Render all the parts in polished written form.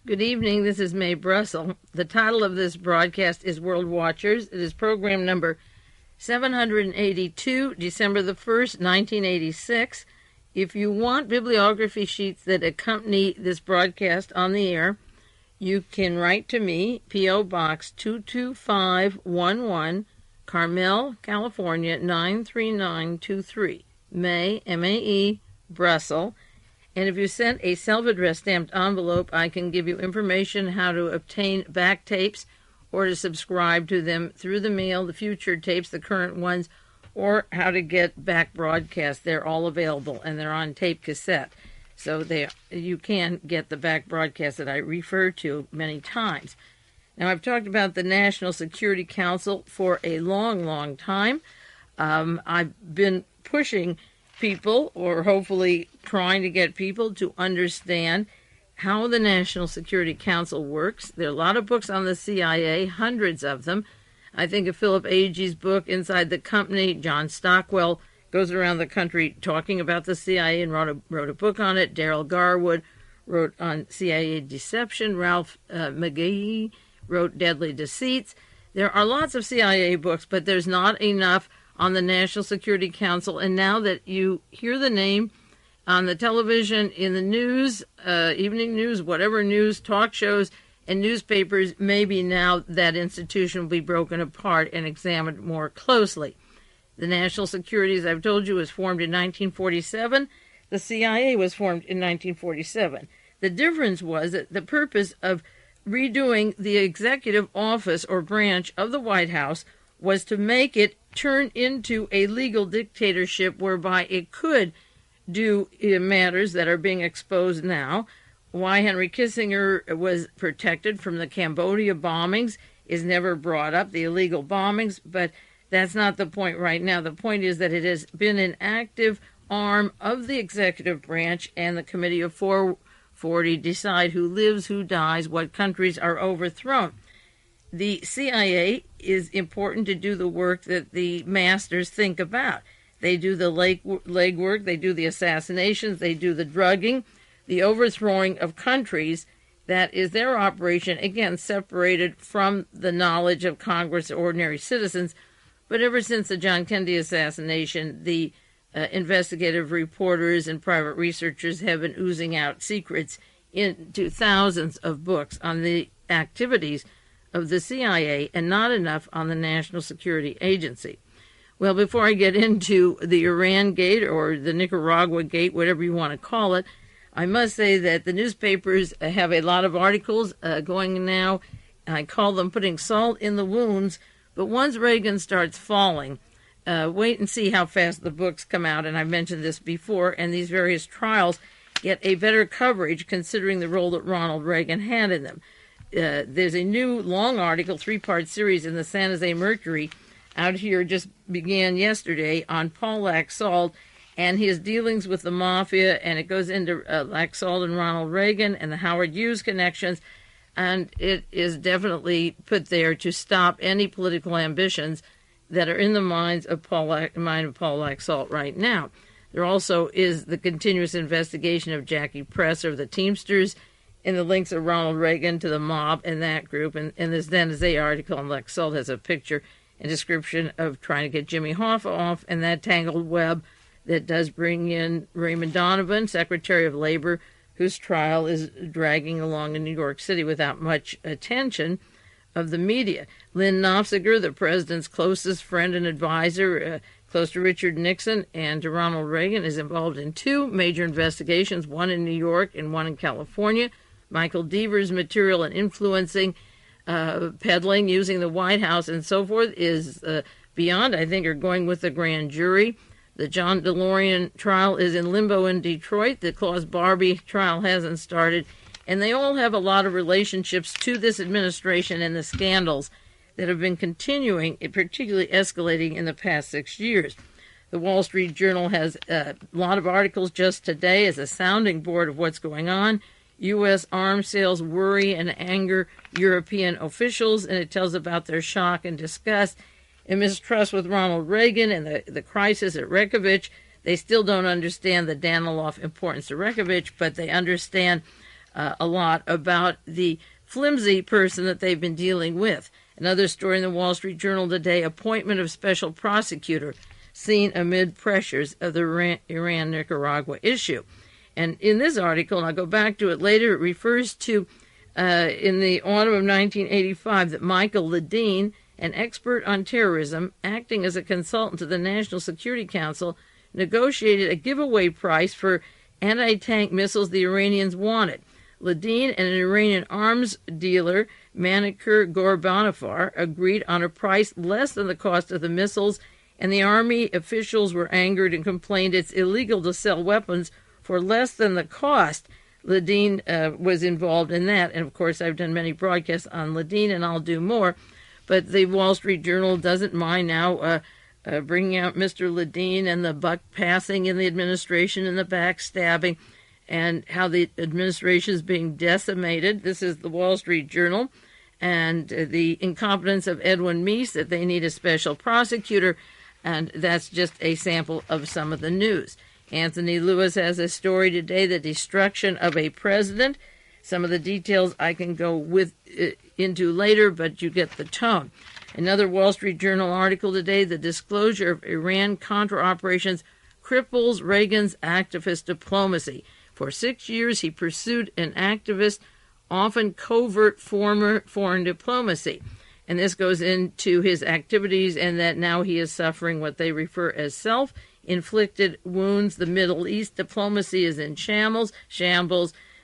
Good evening. This is Mae Brussell. The title of this broadcast is World Watchers. It is program number 782, December the 1st, 1986. If you want bibliography sheets that accompany this broadcast on the air, you can write to me, P.O. Box 22511, Carmel, California, 93923. Mae, M-A-E, Brussell. And if you send a self-addressed stamped envelope, I can give you information how to obtain back tapes or to subscribe to them through the mail, the future tapes, the current ones, or how to get back broadcasts. They're all available, and they're on tape cassette. So you can get the back broadcast that I refer to many times. Now, I've talked about the National Security Council for a long, long time. I've been pushing people, or hopefully trying to get people to understand how the National Security Council works. There are a lot of books on the CIA, hundreds of them. I think of Philip Agee's book, Inside the Company. John Stockwell goes around the country talking about the CIA and wrote a book on it. Daryl Garwood wrote on CIA deception. Ralph McGee wrote Deadly Deceits. There are lots of CIA books, but there's not enough on the National Security Council. And now that you hear the name on the television, in the news, evening news, whatever news, talk shows, and newspapers, maybe now that institution will be broken apart and examined more closely. The National Security, as I've told you, was formed in 1947. The CIA was formed in 1947. The difference was that the purpose of redoing the executive office or branch of the White House was to make it turn into a legal dictatorship whereby it could do matters that are being exposed now. Why Henry Kissinger was protected from the Cambodia bombings is never brought up, the illegal bombings, but that's not the point right now. The point is that it has been an active arm of the executive branch, and the Committee of 440 decide who lives, who dies, what countries are overthrown. The CIA is important to do the work that the masters think about. They do the legwork, they do the assassinations, they do the drugging, the overthrowing of countries. That is their operation, again, separated from the knowledge of Congress or ordinary citizens. But ever since the John Kennedy assassination, the investigative reporters and private researchers have been oozing out secrets into thousands of books on the activities of the CIA, and not enough on the National Security Agency. Well, before I get into the Iran Gate or the Nicaragua Gate, whatever you want to call it, I must say that the newspapers have a lot of articles going now. I call them putting salt in the wounds, but once Reagan starts falling, wait and see how fast the books come out, and I've mentioned this before, and these various trials get a better coverage considering the role that Ronald Reagan had in them. There's a new long article, 3-part series in the San Jose Mercury out here, just began yesterday, on Paul Laxalt and his dealings with the mafia, and it goes into Laxalt and Ronald Reagan and the Howard Hughes connections, and it is definitely put there to stop any political ambitions that are in the mind of Paul Laxalt right now. There also is the continuous investigation of Jackie Presser of the Teamsters, and the links of Ronald Reagan to the mob and that group. And this San Jose article on Laxalt has a picture and description of trying to get Jimmy Hoffa off, and that tangled web that does bring in Raymond Donovan, Secretary of Labor, whose trial is dragging along in New York City without much attention of the media. Lynn Nofziger, the president's closest friend and advisor, close to Richard Nixon and to Ronald Reagan, is involved in 2 major investigations, one in New York and one in California. Michael Deaver's material and influencing, peddling, using the White House and so forth is beyond, I think, are going with the grand jury. The John DeLorean trial is in limbo in Detroit. The KLAUS Barbie trial hasn't started. And they all have a lot of relationships to this administration and the scandals that have been continuing, particularly escalating in the past 6 years. The Wall Street Journal has a lot of articles just today as a sounding board of what's going on. U.S. arms sales worry and anger European officials, and it tells about their shock and disgust and mistrust with Ronald Reagan and the crisis at REYKJAVIK. They still don't understand the Danilov importance to REYKJAVIK, but they understand a lot about the flimsy person that they've been dealing with. Another story in the Wall Street Journal today, appointment of special prosecutor seen amid pressures of the Iran-Nicaragua issue. And in this article, and I'll go back to it later, it refers to in the autumn of 1985 that Michael LEDEEN, an expert on terrorism, acting as a consultant to the National Security Council, negotiated a giveaway price for anti-tank missiles the Iranians wanted. LEDEEN and an Iranian arms dealer, Manikir Ghorbanifar, agreed on a price less than the cost of the missiles, and the army officials were angered and complained it's illegal to sell weapons for less than the cost. LEDEEN was involved in that, and of course I've done many broadcasts on LEDEEN, and I'll do more, but the Wall Street Journal doesn't mind now bringing out Mr. LEDEEN and the buck passing in the administration and the backstabbing and how the administration is being decimated. This is the Wall Street Journal, and the incompetence of Edwin Meese, that they need a special prosecutor, and that's just a sample of some of the news. Anthony Lewis has a story today, the destruction of a president. Some of the details I can go into later, but you get the tone. Another Wall Street Journal article today, the disclosure of Iran-Contra operations cripples Reagan's activist diplomacy. For 6 years, he pursued an activist, often covert foreign diplomacy. And this goes into his activities and that now he is suffering what they refer as self-inflicted wounds. The Middle East diplomacy is in shambles.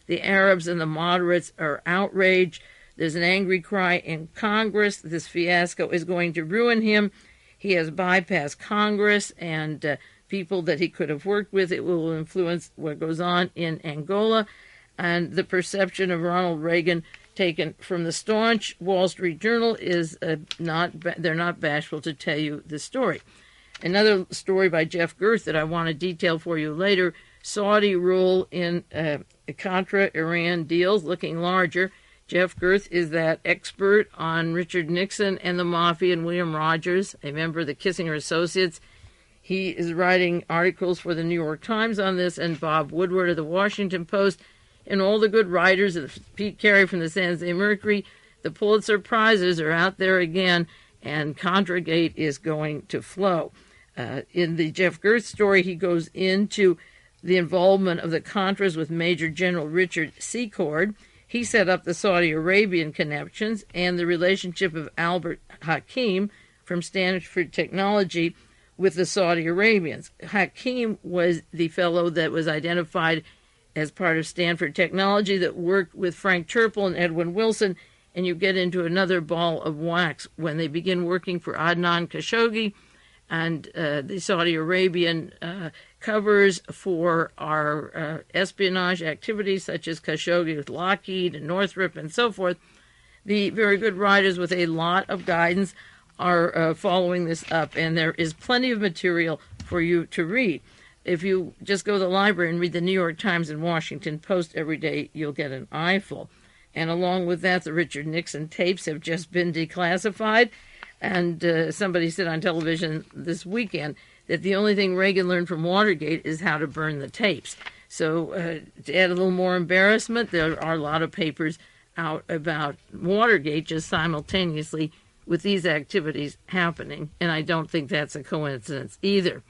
The Arabs and the moderates are outraged. There's an angry cry in Congress. This fiasco is going to ruin him. He has bypassed Congress and people that he could have worked with. It will influence what goes on in Angola. And the perception of Ronald Reagan, taken from the staunch Wall Street Journal, is they're not bashful to tell you the story. Another story by Jeff Gerth that I want to detail for you later, Saudi rule in Contra-Iran deals looking larger. Jeff Gerth is that expert on Richard Nixon and the Mafia and William Rogers, a member of the Kissinger Associates. He is writing articles for the New York Times on this, and Bob Woodward of the Washington Post, and all the good writers, Pete Carey from the San Jose Mercury. The Pulitzer Prizes are out there again, and Contragate is going to flow. In the Jeff Gerth story, he goes into the involvement of the Contras with Major General Richard SECORD. He set up the Saudi Arabian connections and the relationship of Albert HAKIM from Stanford Technology with the Saudi Arabians. HAKIM was the fellow that was identified as part of Stanford Technology that worked with Frank Turple and Edwin Wilson, and you get into another ball of wax when they begin working for Adnan Khashoggi and the Saudi Arabian covers for our espionage activities such as Khashoggi with Lockheed and Northrop and so forth. The very good writers with a lot of guidance are following this up, and there is plenty of material for you to read. If you just go to the library and read the New York Times and Washington Post every day, you'll get an eyeful. And along with that, the Richard Nixon tapes have just been declassified. And somebody said on television this weekend that the only thing Reagan learned from Watergate is how to burn the tapes. So to add a little more embarrassment, there are a lot of papers out about Watergate just simultaneously with these activities happening. And I don't think that's a coincidence either.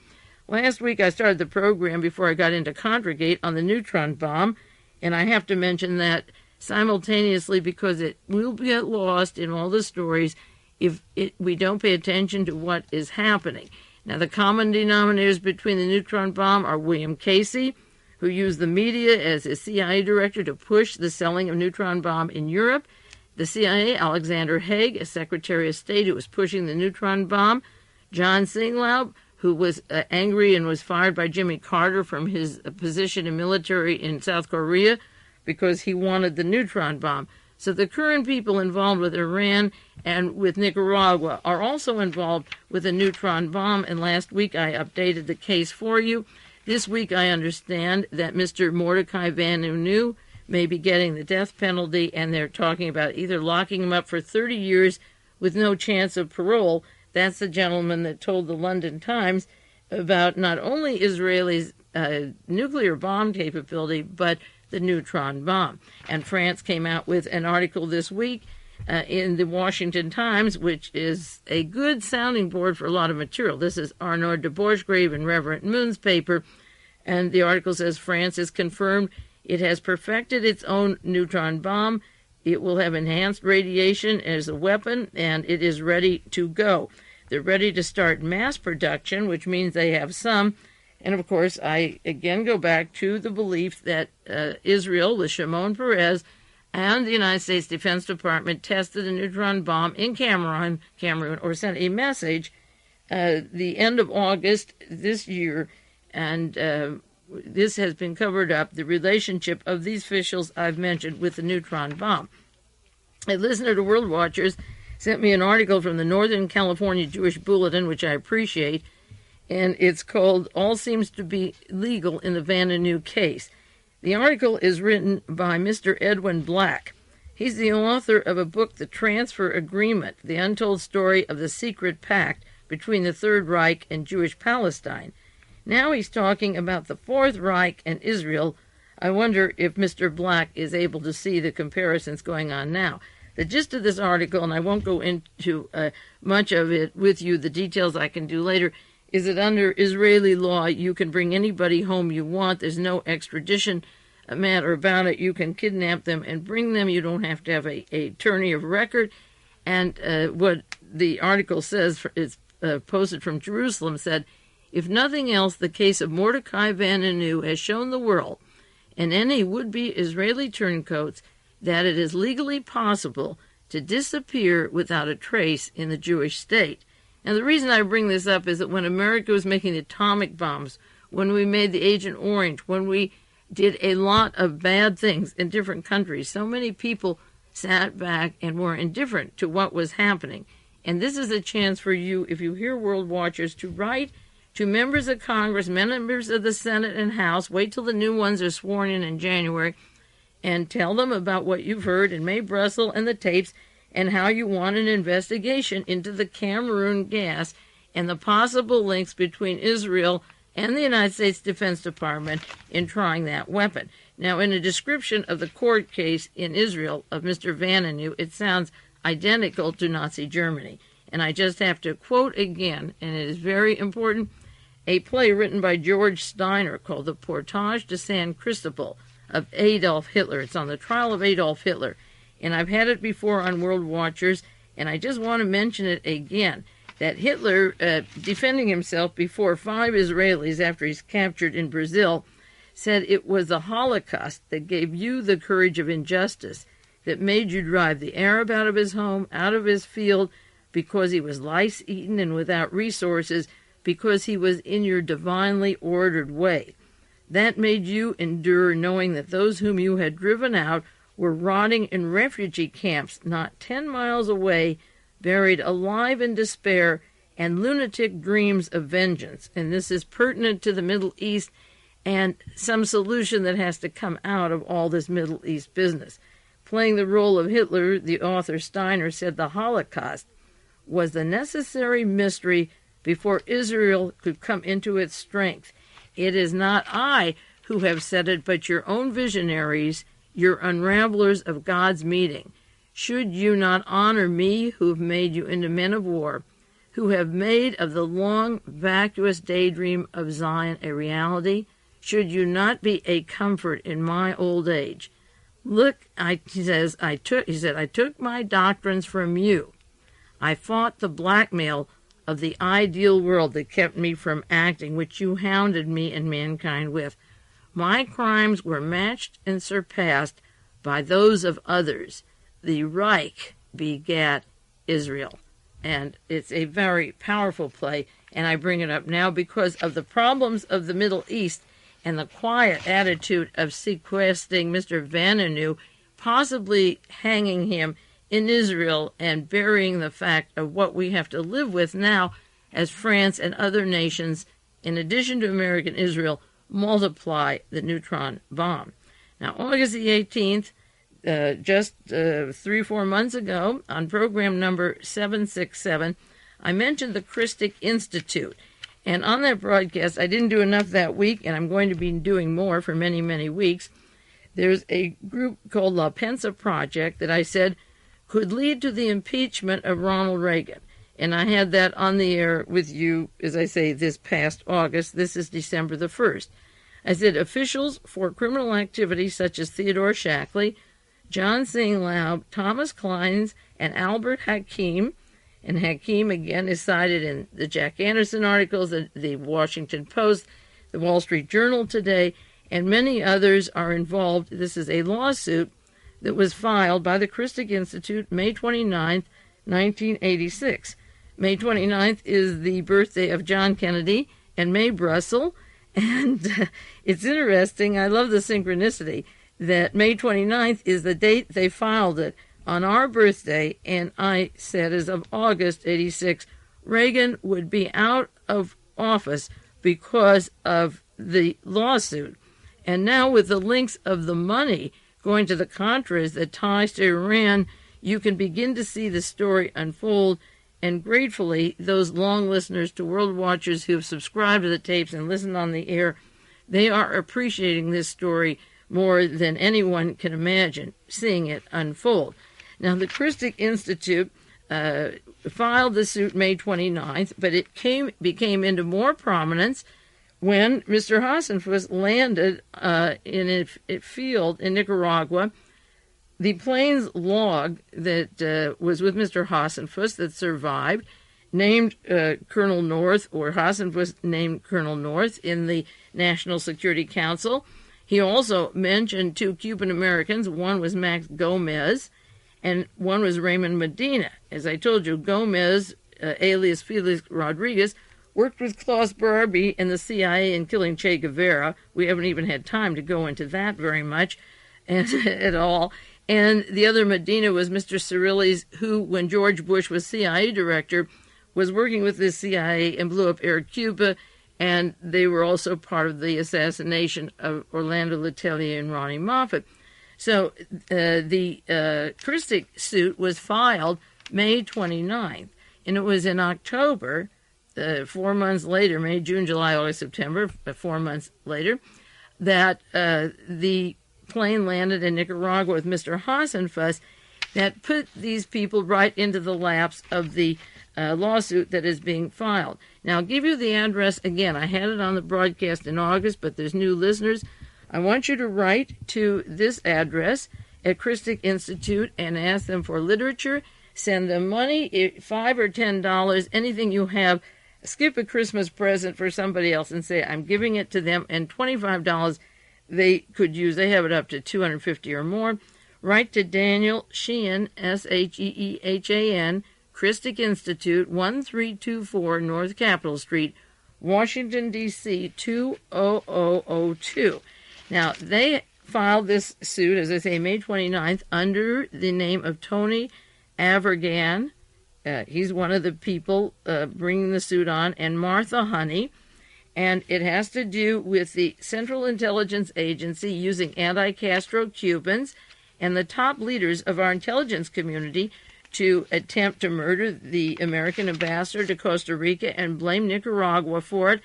Last week I started the program before I got into Contragate on the neutron bomb, and I have to mention that simultaneously because it will get lost in all the stories if we don't pay attention to what is happening. Now, the common denominators between the neutron bomb are William Casey, who used the media as a CIA director to push the selling of neutron bomb in Europe, the CIA, Alexander Haig, a Secretary of State who was pushing the neutron bomb, John SINGLAUB, who was angry and was fired by Jimmy Carter from his position in military in South Korea because he wanted the neutron bomb. So the current people involved with Iran and with Nicaragua are also involved with a neutron bomb, and last week I updated the case for you. This week I understand that Mr. Mordecai Van Unu may be getting the death penalty, and they're talking about either locking him up for 30 years with no chance of parole. That's the gentleman that told the London Times about not only Israelis' nuclear bomb capability, but the neutron bomb. And France came out with an article this week in the Washington Times, which is a good sounding board for a lot of material. This is Arnaud de Bourgegrave and Reverend Moon's paper, and the article says France has confirmed it has perfected its own neutron bomb. It will have enhanced radiation as a weapon, and it is ready to go. They're ready to start mass production, which means they have some. And, of course, I again go back to the belief that Israel, with Shimon Peres, and the United States Defense Department tested a neutron bomb in Cameroon, or sent a message the end of August this year, and this has been covered up, the relationship of these officials I've mentioned with the neutron bomb. A listener to World Watchers sent me an article from the Northern California Jewish Bulletin, which I appreciate, and it's called All Seems to Be Legal in the Vanunu Case. The article is written by Mr. Edwin Black. He's the author of a book, The Transfer Agreement, The Untold Story of the Secret Pact Between the Third Reich and Jewish Palestine. Now he's talking about the Fourth Reich and Israel. I wonder if Mr. Black is able to see the comparisons going on now. The gist of this article, and I won't go into much of it with you, the details I can do later, is that under Israeli law, you can bring anybody home you want. There's no extradition matter about it. You can kidnap them and bring them. You don't have to have a attorney of record. And what the article says, is posted from Jerusalem, said, if nothing else, the case of Mordecai Vanunu has shown the world and any would-be Israeli turncoats that it is legally possible to disappear without a trace in the Jewish state. And the reason I bring this up is that when America was making the atomic bombs, when we made the Agent Orange, when we did a lot of bad things in different countries, so many people sat back and were indifferent to what was happening. And this is a chance for you, if you hear World Watchers, to write to members of Congress, members of the Senate and House, wait till the new ones are sworn in January, and tell them about what you've heard in Mae Brussell and the tapes, and how you want an investigation into the Cameroon gas and the possible links between Israel and the United States Defense Department in trying that weapon. Now, in a description of the court case in Israel of Mr. Vanunu, it sounds identical to Nazi Germany. And I just have to quote again, and it is very important, a play written by George Steiner called The Portage de San Cristobal of Adolf Hitler. It's on the trial of Adolf Hitler. And I've had it before on World Watchers, and I just want to mention it again, that Hitler, defending himself before 5 Israelis after he's captured in Brazil, said it was the Holocaust that gave you the courage of injustice, that made you drive the Arab out of his home, out of his field, because he was lice-eaten and without resources, because he was in your divinely ordered way. That made you endure knowing that those whom you had driven out were rotting in refugee camps not 10 miles away, buried alive in despair and lunatic dreams of vengeance. And this is pertinent to the Middle East and some solution that has to come out of all this Middle East business. Playing the role of Hitler, the author Steiner said the Holocaust was the necessary mystery before Israel could come into its strength. It is not I who have said it, but your own visionaries, your unravelers of God's meeting. Should you not honor me, who have made you into men of war, who have made of the long, vacuous daydream of Zion a reality? Should you not be a comfort in my old age? Look, he said, I took my doctrines from you. I fought the blackmail of the ideal world that kept me from acting, which you hounded me and mankind with. My crimes were matched and surpassed by those of others. The Reich begat Israel. And it's a very powerful play, and I bring it up now because of the problems of the Middle East and the quiet attitude of sequestering Mr. Vanunu, possibly hanging him in Israel and burying the fact of what we have to live with now as France and other nations, in addition to America and Israel, multiply the neutron bomb. Now, August the 18th, just 3-4 months ago, on program number 767, I mentioned the CHRISTIC Institute. And on that broadcast, I didn't do enough that week, and I'm going to be doing more for many, many weeks. there's a group called La Pensa Project that I said could lead to the impeachment of Ronald Reagan. And I had that on the air with you, as I say, this past August. This is December the 1st. I said officials for criminal activities such as Theodore Shackley, John SINGLAUB, Thomas Cline, and Albert HAKIM, and HAKIM again is cited in the Jack Anderson articles, the Washington Post, the Wall Street Journal today, and many others are involved. This is a lawsuit that was filed by the CHRISTIC Institute May 29th, 1986. May 29th is the birthday of John Kennedy and Mae Brussell, and it's interesting, I love the synchronicity, that May 29th is the date they filed it on our birthday, and I said as of August 86, Reagan would be out of office because of the lawsuit. And now with the links of the money going to the Contras that ties to Iran, you can begin to see the story unfold. And gratefully, those long listeners to World Watchers who have subscribed to the tapes and listened on the air, they are appreciating this story more than anyone can imagine, seeing it unfold. Now, the CHRISTIC Institute filed the suit May 29th, but it became into more prominence when Mr. Hasenfuss landed in a field in Nicaragua. The plane's log that was with Mr. Hasenfuss that survived named Colonel North, or Hasenfuss named Colonel North in the National Security Council. He also mentioned 2 Cuban Americans. One was Max Gomez, and one was Raymond Medina. As I told you, Gomez, alias Felix Rodriguez, worked with KLAUS BARBIE and the CIA in killing Che Guevara. We haven't even had time to go into that very much at all. And the other Medina was Mr. Cirillis, who, when George Bush was CIA director, was working with the CIA and blew up Air Cuba, and they were also part of the assassination of Orlando Letelier and Ronnie Moffett. So the CHRISTIC suit was filed May 29th, and it was in October, 4 months later, May, June, July, August, September, 4 months later, that the plane landed in Nicaragua with Mr. Hasenfuss, that put these people right into the laps of the lawsuit that is being filed. Now, I'll give you the address again. I had it on the broadcast in August, but there's new listeners. I want you to write to this address at CHRISTIC Institute and ask them for literature. Send them money, $5 or $10, anything you have. Skip a Christmas present for somebody else and say, I'm giving it to them, and $25 they could use. They have it up to $250 or more. Write to Daniel Sheehan, Sheehan, CHRISTIC Institute, 1324 North Capitol Street, Washington, D.C., 20002. Now, they filed this suit, as I say, May 29th, under the name of Tony Avergan. He's one of the people bringing the suit on, and Martha Honey. And it has to do with the Central Intelligence Agency using anti-Castro Cubans and the top leaders of our intelligence community to attempt to murder the American ambassador to Costa Rica and blame Nicaragua for it.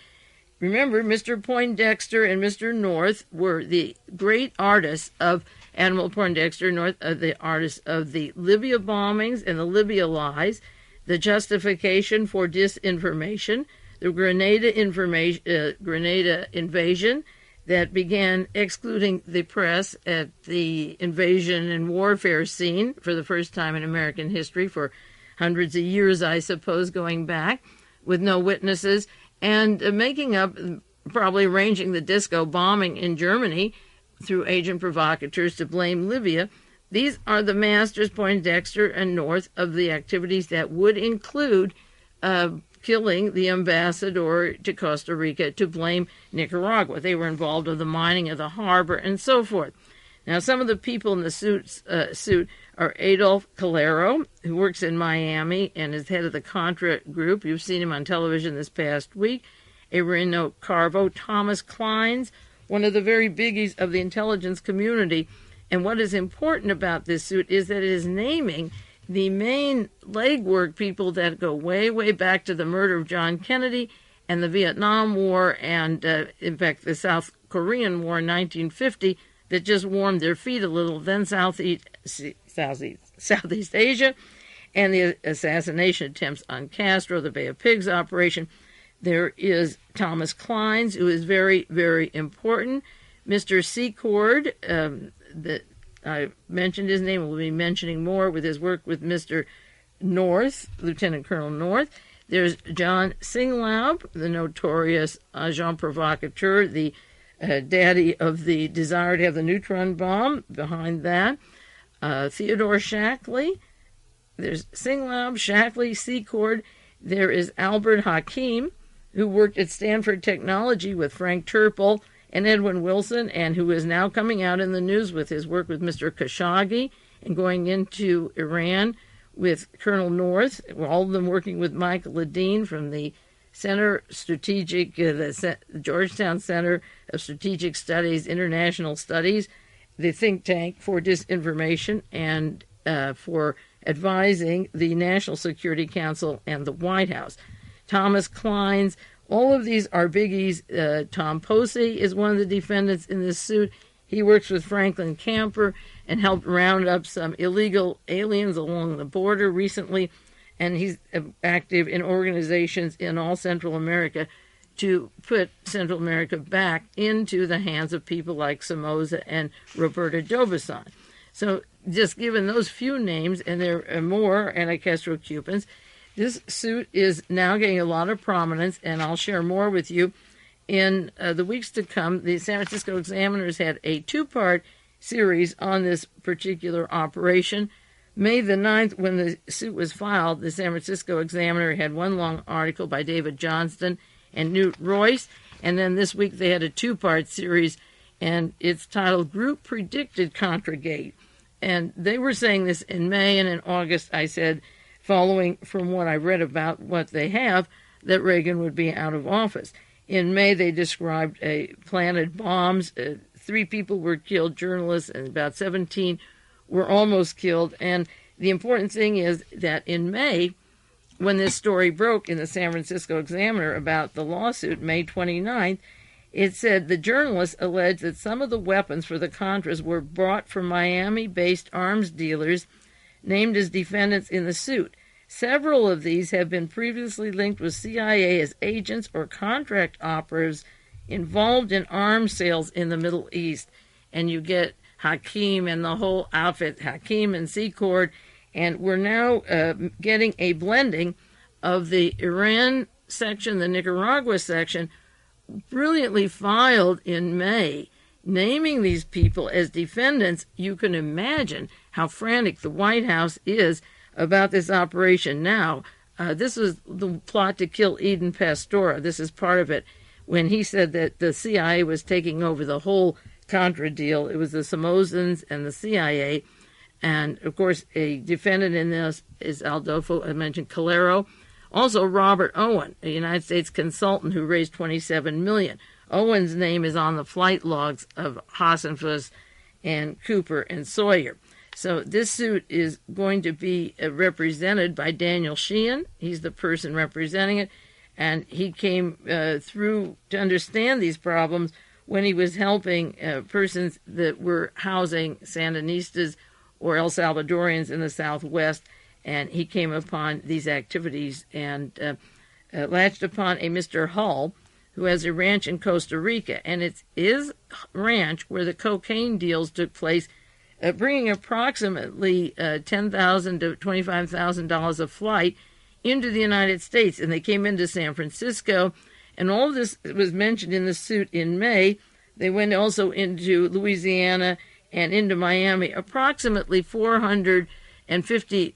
Remember, Mr. Poindexter and Mr. North were the great artists of Admiral Poindexter, the artists of the Libya bombings and the Libya lies, the justification for disinformation, the Grenada invasion that began excluding the press at the invasion and warfare scene for the first time in American history for hundreds of years, I suppose, going back, with no witnesses, and making up, probably arranging the disco bombing in Germany through agent provocateurs to blame Libya. These are the masters, Poindexter and North, of the activities that would include killing the ambassador to Costa Rica to blame Nicaragua. They were involved with the mining of the harbor and so forth. Now, some of the people in the suit are Adolf Calero, who works in Miami and is head of the Contra group. You've seen him on television this past week. Erino Carvo, Thomas Cline, one of the very biggies of the intelligence community. And what is important about this suit is that it is naming the main legwork people that go way, way back to the murder of John Kennedy and the Vietnam War and, in fact, the South Korean War in 1950. that just warmed their feet a little, then Southeast Asia, and the assassination attempts on Castro, the Bay of Pigs operation. There is Thomas Cline, who is very, very important. Mr. SECORD, that I mentioned his name, we'll be mentioning more with his work with Mr. North, Lieutenant Colonel North. There's John SINGLAUB, the notorious agent provocateur, the daddy of the desire to have the neutron bomb behind that. Theodore Shackley. There's SINGLAUB, Shackley, SECORD. There is Albert HAKIM, who worked at Stanford Technology with Frank Turple and Edwin Wilson, and who is now coming out in the news with his work with Mr. Khashoggi and going into Iran with Colonel North, all of them working with Michael LEDEEN from the Center Strategic, the Georgetown Center of Strategic Studies, International Studies, the think tank for disinformation and for advising the National Security Council and the White House. Thomas Cline's, all of these are biggies. Tom Posey is one of the defendants in this suit. He works with Franklin Camper and helped round up some illegal aliens along the border recently, and he's active in organizations in all Central America to put Central America back into the hands of people like Somoza and Roberto D'Aubuisson. So just given those few names, and there are more anti-Castro Cubans, this suit is now getting a lot of prominence, and I'll share more with you. In the weeks to come, the San Francisco Examiner's had a two-part series on this particular operation. May the 9th, when the suit was filed, the San Francisco Examiner had one long article by David Johnston and Newt Royce, and then this week they had a two-part series, and it's titled Group Predicted Contragate. And they were saying this in May, and in August I said, following from what I read about what they have, that Reagan would be out of office. In May, they described planted bombs. 3 people were killed, journalists, and about 17 were almost killed. And the important thing is that in May, when this story broke in the San Francisco Examiner about the lawsuit, May 29th, it said the journalists alleged that some of the weapons for the Contras were bought from Miami-based arms dealers named as defendants in the suit. Several of these have been previously linked with CIA as agents or contract operatives involved in arms sales in the Middle East. And you get HAKIM and the whole outfit, HAKIM and SECORD, and we're now getting a blending of the Iran section, the Nicaragua section, brilliantly filed in May, naming these people as defendants. You can imagine how frantic the White House is about this operation now. This was the plot to kill Eden Pastora. This is part of it. When he said that the CIA was taking over the whole Contra deal, it was the Somozans and the CIA. And, of course, a defendant in this is Adolfo, I mentioned Calero. Also, Robert Owen, a United States consultant who raised $27 million. Owen's name is on the flight logs of Hassenfuss and Cooper and Sawyer. So this suit is going to be represented by Daniel Sheehan. He's the person representing it, and he came through to understand these problems when he was helping persons that were housing Sandinistas or El Salvadorians in the Southwest, and he came upon these activities and latched upon a Mr. Hull, who has a ranch in Costa Rica, and it's his ranch where the cocaine deals took place, bringing approximately $10,000 to $25,000 a flight into the United States. And they came into San Francisco, and all of this was mentioned in the suit in May. They went also into Louisiana and into Miami, approximately $450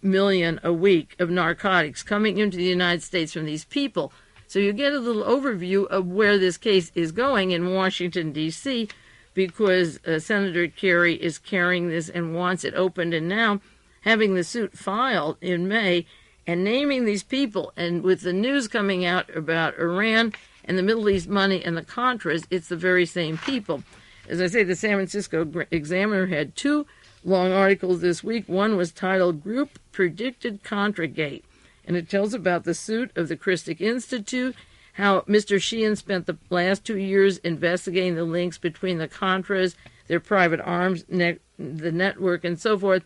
million a week of narcotics coming into the United States from these people. So you get a little overview of where this case is going in Washington, D.C., because Senator Kerry is carrying this and wants it opened, and now having the suit filed in May and naming these people. And with the news coming out about Iran and the Middle East money and the Contras, it's the very same people. As I say, the San Francisco Examiner had 2 long articles this week. One was titled Group Predicted Contragate, and it tells about the suit of the CHRISTIC Institute, how Mr. Sheehan spent the last 2 years investigating the links between the Contras, their private arms, the network, and so forth.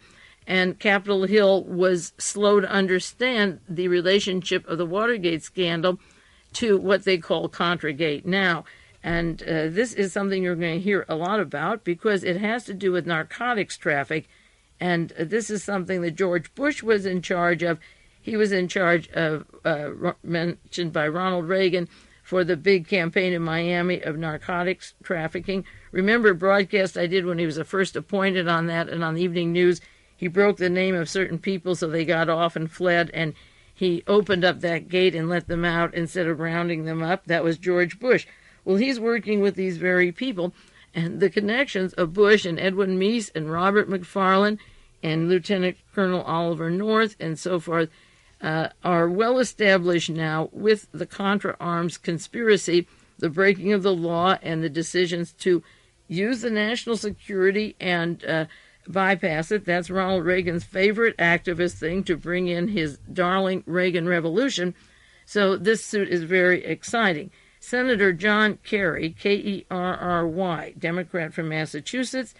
And Capitol Hill was slow to understand the relationship of the Watergate scandal to what they call Contragate now. And this is something you're going to hear a lot about because it has to do with narcotics traffic. And this is something that George Bush was in charge of. He was in charge of, mentioned by Ronald Reagan, for the big campaign in Miami of narcotics trafficking. Remember a broadcast I did when he was first appointed on that, and on the evening news, he broke the name of certain people so they got off and fled, and he opened up that gate and let them out instead of rounding them up. That was George Bush. Well, he's working with these very people, and the connections of Bush and Edwin Meese and Robert McFarlane and Lieutenant Colonel Oliver North and so forth are well established now with the Contra arms conspiracy, the breaking of the law, and the decisions to use the national security and bypass it. That's Ronald Reagan's favorite activist thing, to bring in his darling Reagan Revolution. So this suit is very exciting. Senator John Kerry, Kerry, Democrat from Massachusetts,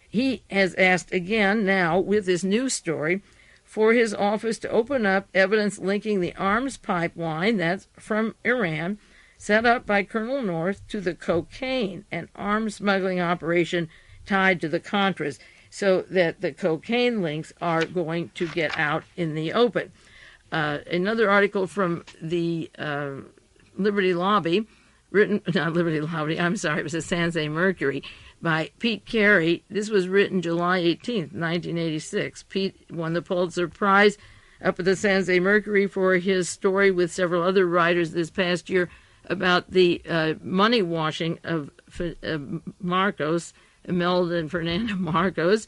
he has asked again now with this new story for his office to open up evidence linking the arms pipeline, that's from Iran, set up by Colonel North, to the cocaine and arms smuggling operation tied to the Contras, so that the cocaine links are going to get out in the open. Another article from the Liberty Lobby, it was the San Jose Mercury, by Pete Carey. This was written July 18th, 1986. Pete won the Pulitzer Prize up at the San Jose Mercury for his story with several other writers this past year about the money washing of Marcos, Imelda and Ferdinand Marcos,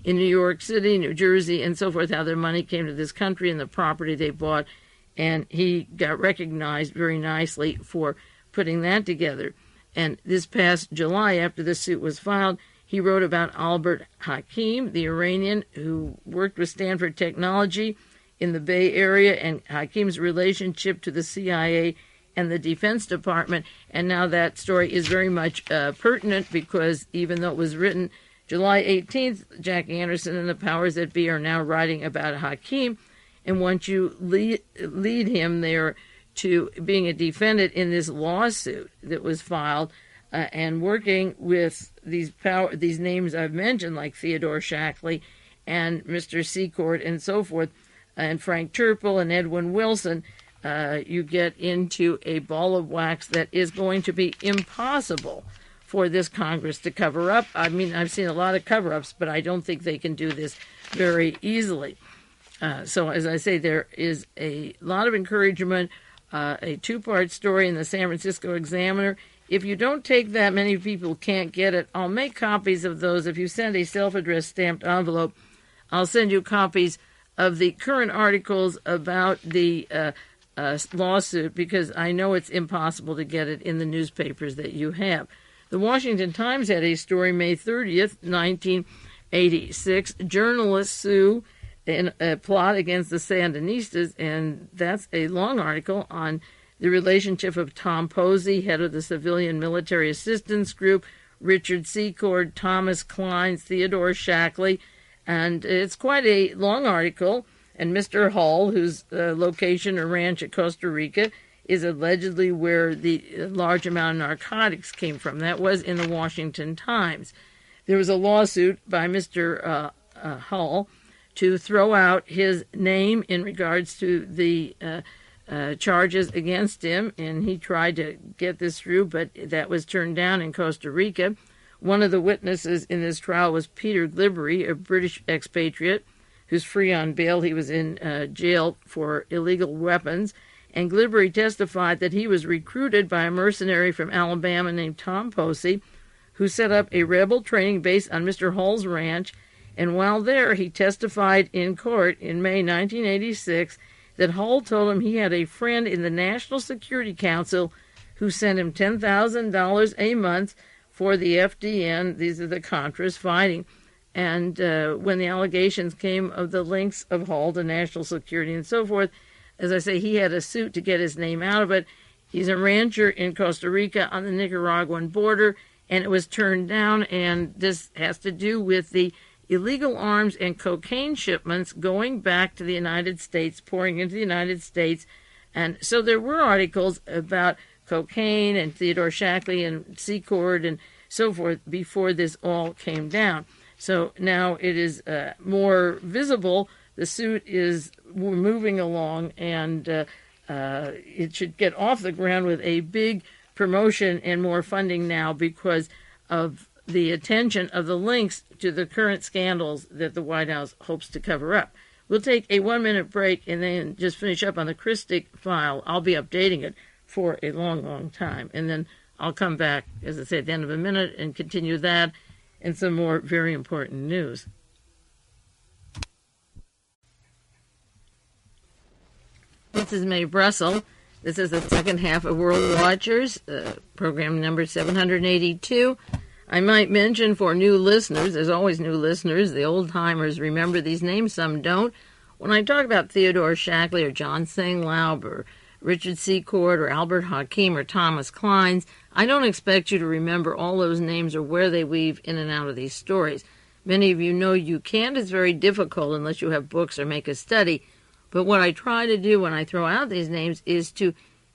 in New York City, New Jersey, and so forth, how their money came to this country and the property they bought. And he got recognized very nicely for putting that together. And this past July, after this suit was filed, he wrote about Albert HAKIM, the Iranian who worked with Stanford Technology in the Bay Area, and Hakim's relationship to the CIA and the Defense Department. And now that story is very much pertinent, because even though it was written July 18th, Jack Anderson and the powers that be are now writing about Hakim. And once you lead him there to being a defendant in this lawsuit that was filed, and working with these names I've mentioned, like Theodore Shackley and Mr. SECORD and so forth, and Frank Turple and Edwin Wilson, you get into a ball of wax that is going to be impossible for this Congress to cover up. I mean, I've seen a lot of cover-ups, but I don't think they can do this very easily. So, as I say, there is a lot of encouragement, a two-part story in the San Francisco Examiner. If you don't take that, many people can't get it. I'll make copies of those. If you send a self-addressed stamped envelope, I'll send you copies of the current articles about the lawsuit, because I know it's impossible to get it in the newspapers that you have. The Washington Times had a story May 30th, 1986. Journalists sue in a plot against the Sandinistas, and that's a long article on the relationship of Tom Posey, head of the Civilian Military Assistance Group, Richard Secord, Thomas Cline, Theodore Shackley, and it's quite a long article. And Mr. Hull, whose location or ranch at Costa Rica is allegedly where the large amount of narcotics came from. That was in the Washington Times. There was a lawsuit by Mr. Hull to throw out his name in regards to the charges against him, and he tried to get this through, but that was turned down in Costa Rica. One of the witnesses in this trial was Peter Glibbery, a British expatriate who's free on bail. He was in jail for illegal weapons, and Glibbery testified that he was recruited by a mercenary from Alabama named Tom Posey, who set up a rebel training base on Mr. Hull's ranch. And while there, he testified in court in May 1986 that Hull told him he had a friend in the National Security Council who sent him $10,000 a month for the FDN, these are the Contras, fighting. And when the allegations came of the links of Hull to national security and so forth, as I say, he had a suit to get his name out of it. He's a rancher in Costa Rica on the Nicaraguan border. and it was turned down, and this has to do with the illegal arms and cocaine shipments going back to the United States, pouring into the United States. And so there were articles about cocaine and Theodore Shackley and SECORD and so forth before this all came down. So now it is more visible. The suit is moving along, and it should get off the ground with a big promotion and more funding now because of the attention of the links to the current scandals that the White House hopes to cover up. We'll take a 1-minute break and then just finish up on the CHRISTIC file. I'll be updating it for a long, long time. And then I'll come back, as I say, at the end of a minute and continue that and some more very important news. This is Mae Brussell. This is the second half of World Watchers, program number 782. I might mention for new listeners, there's always new listeners, the old-timers remember these names, some don't. When I talk about Theodore Shackley or John SINGLAUB or Richard SECORD or Albert HAKIM or Thomas Cline, I don't expect you to remember all those names or where they weave in and out of these stories. Many of you know you can't. It's very difficult unless you have books or make a study. But what I try to do when I throw out these names is to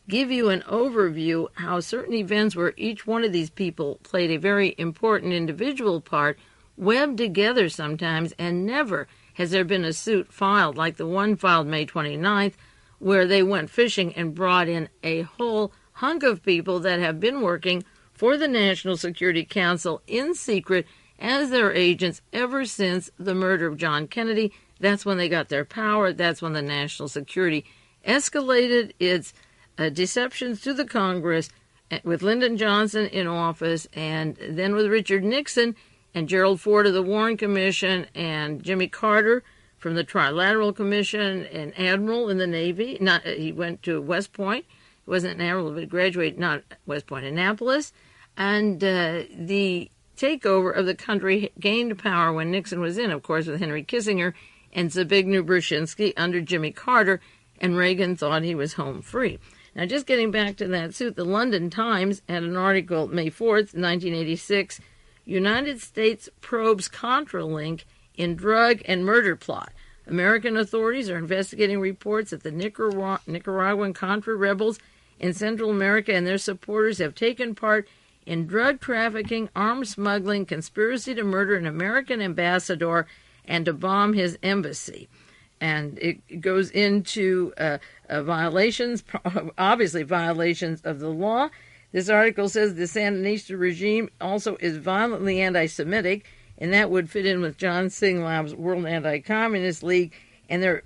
give you an overview how certain events where each one of these people played a very important individual part, webbed together sometimes, and never has there been a suit filed like the one filed May 29th, where they went fishing and brought in a whole hunk of people that have been working for the National Security Council in secret as their agents ever since the murder of John Kennedy. That's when they got their power. That's when the national security escalated its deceptions to the Congress with Lyndon Johnson in office, and then with Richard Nixon and Gerald Ford of the Warren Commission and Jimmy Carter from the Trilateral Commission, an admiral in the Navy. He went to West Point. He wasn't an admiral, but he graduated, not West Point, Annapolis. And the takeover of the country gained power when Nixon was in, of course, with Henry Kissinger and Zbigniew Brzezinski under Jimmy Carter, and Reagan thought he was home free. Now, just getting back to that suit, the London Times had an article May 4th, 1986, United States probes Contra link in drug and murder plot. American authorities are investigating reports that the Nicaraguan Contra rebels in Central America and their supporters have taken part in drug trafficking, arms smuggling, conspiracy to murder an American ambassador, and to bomb his embassy. And it goes into violations, obviously violations of the law. This article says the Sandinista regime also is violently anti-Semitic, and that would fit in with John SINGLAUB's World Anti-Communist League, and they're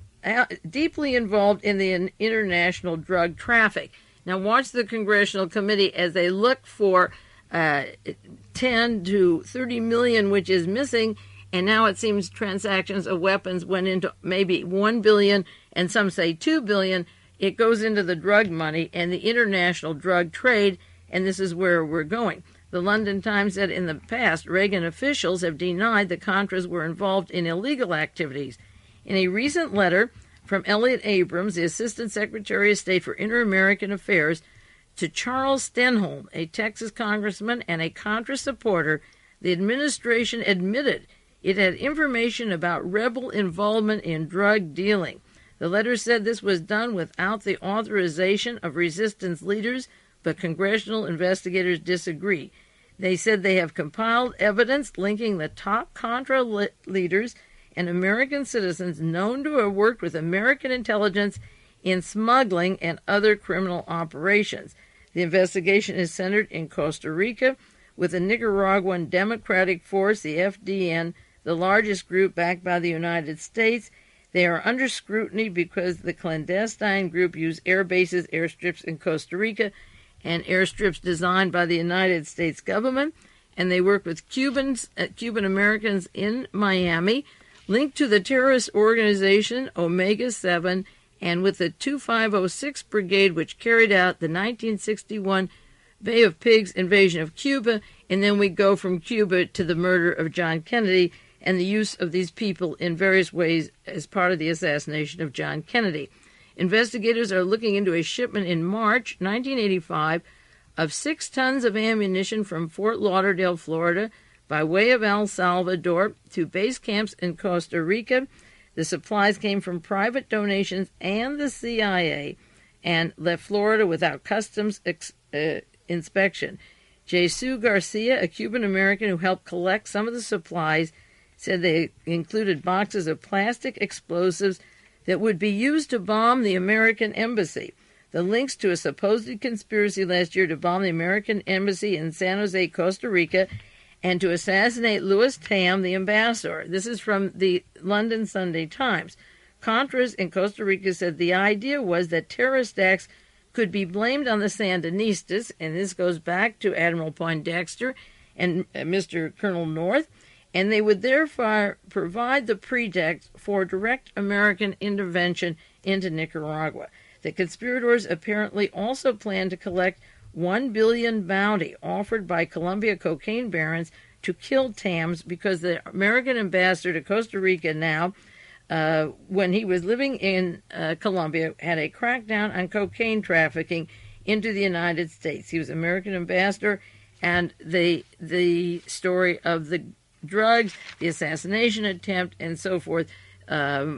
deeply involved in the international drug traffic. Now watch the Congressional Committee as they look for 10 to 30 million, which is missing. And now it seems transactions of weapons went into maybe 1 billion, and some say 2 billion. It goes into the drug money and the international drug trade, and this is where we're going. The London Times said in the past, Reagan officials have denied the Contras were involved in illegal activities. In a recent letter from Elliot Abrams, the Assistant Secretary of State for Inter-American Affairs, to Charles Stenholm, a Texas congressman and a Contra supporter, the administration admitted it had information about rebel involvement in drug dealing. The letter said this was done without the authorization of resistance leaders, but congressional investigators disagree. They said they have compiled evidence linking the top Contra leaders and American citizens known to have worked with American intelligence in smuggling and other criminal operations. The investigation is centered in Costa Rica with the Nicaraguan Democratic Force, the FDN, the largest group backed by the United States. They are under scrutiny because the clandestine group used air bases, airstrips in Costa Rica, and airstrips designed by the United States government, and they work with Cubans, Cuban Americans in Miami, linked to the terrorist organization Omega 7, and with the 2506 Brigade, which carried out the 1961 Bay of Pigs invasion of Cuba, and then we go from Cuba to the murder of John Kennedy and the use of these people in various ways as part of the assassination of John Kennedy. Investigators are looking into a shipment in March 1985 of 6 tons of ammunition from Fort Lauderdale, Florida, by way of El Salvador to base camps in Costa Rica. The supplies came from private donations and the CIA and left Florida without customs inspection. Jesus Garcia, a Cuban-American who helped collect some of the supplies, said they included boxes of plastic explosives that would be used to bomb the American embassy. The links to a supposed conspiracy last year to bomb the American embassy in San Jose, Costa Rica, and to assassinate Louis Tam, the ambassador. This is from the London Sunday Times. Contras in Costa Rica said the idea was that terrorist acts could be blamed on the Sandinistas, and this goes back to Admiral Poindexter and Mr. Colonel North, and they would therefore provide the pretext for direct American intervention into Nicaragua. The conspirators apparently also planned to collect $1 billion bounty offered by Colombia cocaine barons to kill Tams because the American ambassador to Costa Rica now, when he was living in Colombia, had a crackdown on cocaine trafficking into the United States. He was American ambassador, and the story of the drugs, the assassination attempt, and so forth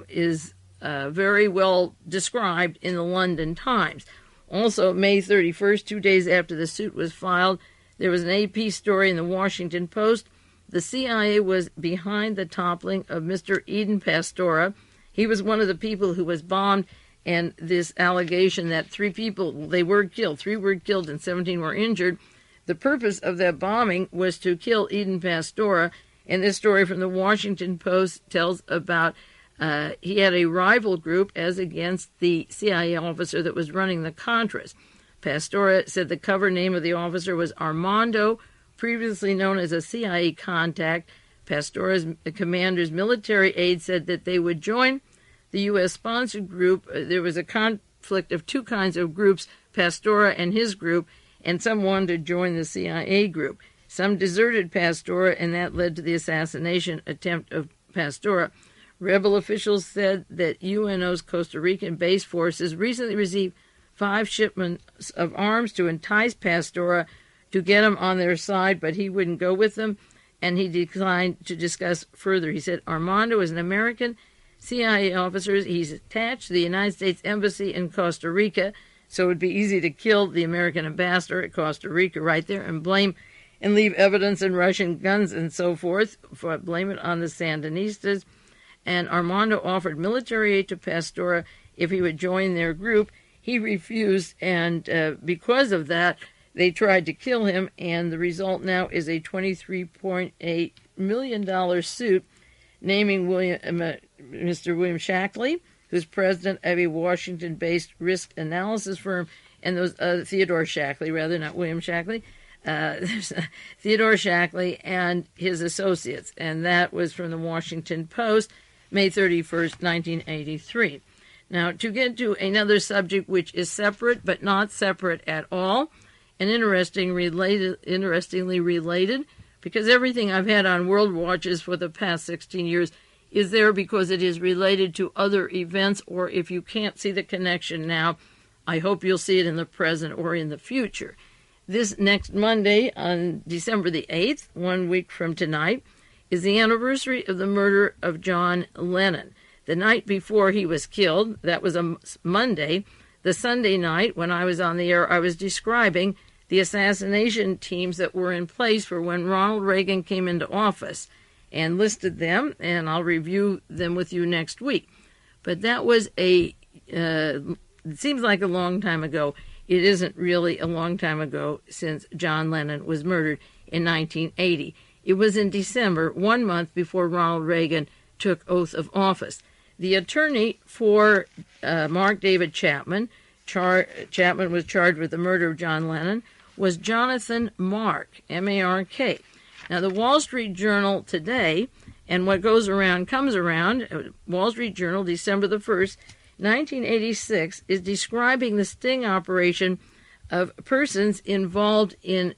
is very well described in the London Times. Also, May 31st, 2 days after the suit was filed, there was an AP story in the Washington Post. The CIA was behind the toppling of Mr. Eden Pastora. He was one of the people who was bombed, and this allegation that 3 people, they were killed, 3 were killed and 17 were injured. The purpose of that bombing was to kill Eden Pastora, and this story from the Washington Post tells about he had a rival group as against the CIA officer that was running the Contras. Pastora said the cover name of the officer was Armando, previously known as a CIA contact. Pastora's commander's military aide said that they would join the U.S.-sponsored group. There was a conflict of 2 kinds of groups, Pastora and his group, and some wanted to join the CIA group. Some deserted Pastora, and that led to the assassination attempt of Pastora. Rebel officials said that UNO's Costa Rican base forces recently received 5 shipments of arms to entice Pastora to get him on their side, but he wouldn't go with them, and he declined to discuss further. He said Armando is an American CIA officer. He's attached to the United States Embassy in Costa Rica, so it would be easy to kill the American ambassador at Costa Rica right there and blame and leave evidence in Russian guns and so forth, blame it on the Sandinistas. And Armando offered military aid to Pastora if he would join their group. He refused, and because of that, they tried to kill him, and the result now is a $23.8 million suit naming Mr. William Shackley, who's president of a Washington-based risk analysis firm, and those Theodore Shackley, rather, not William Shackley, Theodore Shackley and his associates, and that was from the Washington Post, May 31st, 1983. Now, to get to another subject which is separate but not separate at all, and interestingly related, because everything I've had on World Watches for the past 16 years is there because it is related to other events, or if you can't see the connection now, I hope you'll see it in the present or in the future. This next Monday, on December the 8th, 1 week from tonight, is the anniversary of the murder of John Lennon. The night before he was killed, that was a Monday, the Sunday night when I was on the air, I was describing the assassination teams that were in place for when Ronald Reagan came into office and listed them, and I'll review them with you next week. But that was it seems like a long time ago. It isn't really a long time ago since John Lennon was murdered in 1980. It was in December, 1 month before Ronald Reagan took oath of office. The attorney for Mark David Chapman, Chapman was charged with the murder of John Lennon, was Jonathan Mark, M-A-R-K. Now, the Wall Street Journal today, and what goes around comes around, Wall Street Journal, December the 1st, 1986, is describing the sting operation of persons involved in